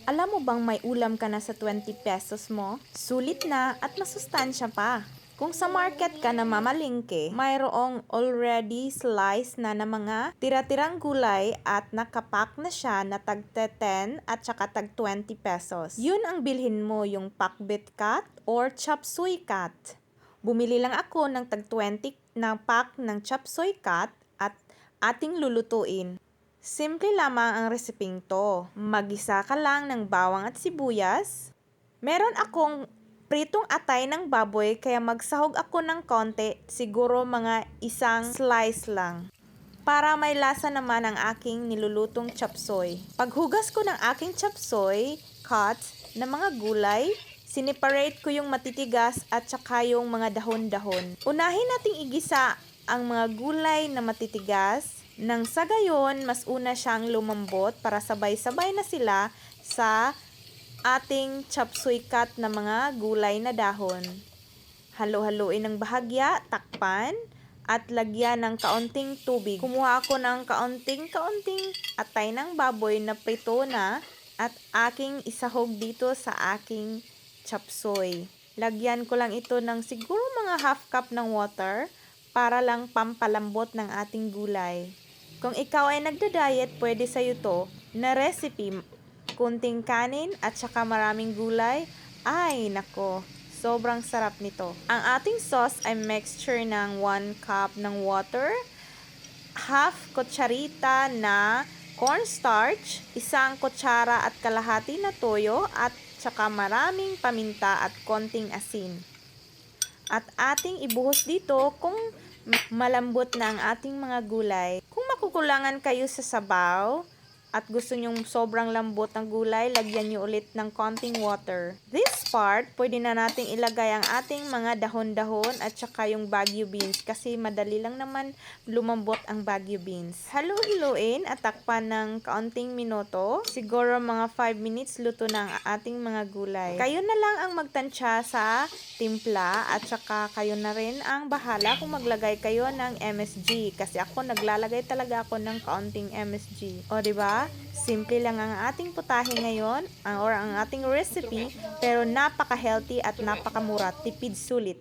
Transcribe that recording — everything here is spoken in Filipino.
Alam mo bang may ulam ka na sa 20 pesos mo? Sulit na at masustansya pa. Kung sa market ka na mamalingke, mayroong already sliced na mga tira-tirang gulay at nakapak na siya na tag 10 at saka tag 20 pesos. Yun ang bilhin mo, yung pakbet cut or chop suey cut. Bumili lang ako ng tag 20 na pack ng chop suey cut at ating lulutuin. Simple lamang ang reseping to. Magisa ka lang ng bawang at sibuyas. Meron akong pritong atay ng baboy kaya magsahog ako ng konti, siguro mga isang slice lang. Para may lasa naman ang aking nilulutong chop suey. Paghugas ko ng aking chop suey cuts na mga gulay, sineparate ko yung matitigas at saka yung mga dahon-dahon. Unahin nating igisa ang mga gulay na matitigas nang sa gayon mas una siyang lumambot para sabay-sabay na sila sa ating chop suey cut na mga gulay na dahon. Halo-haluin ng bahagya, takpan, at lagyan ng kaunting tubig. Kumuha ako ng kaunting atay ng baboy na prito na at aking isahog dito sa aking chop suey. Lagyan ko lang ito ng siguro mga half cup ng water para lang pampalambot ng ating gulay. Kung ikaw ay nagda-diet, pwede sa'yo to na recipe. Kunting kanin at saka maraming gulay. Ay, nako. Sobrang sarap nito. Ang ating sauce ay mixture ng 1 cup ng water, half kutsarita na cornstarch, isang kutsara at kalahati na toyo at saka maraming paminta at konting asin. At ating ibuhos dito kung malambot na ang ating mga gulay. Kung makukulangan kayo sa sabaw at gusto nyong sobrang lambot ng gulay, lagyan nyo ulit ng konting water. This part, pwede na nating ilagay ang ating mga dahon-dahon at saka yung Baguio beans kasi madali lang naman lumambot ang Baguio beans. Halu-haluin at takpan ng kaunting minuto. Siguro mga 5 minutes luto na ang ating mga gulay. Kayo na lang ang magtansya sa timpla at saka kayo na rin ang bahala kung maglagay kayo ng MSG kasi ako naglalagay talaga ako ng kaunting MSG. O diba? Simple lang ang ating putahe ngayon or ang ating recipe pero napaka-healthy at napakamura, tipid sulit.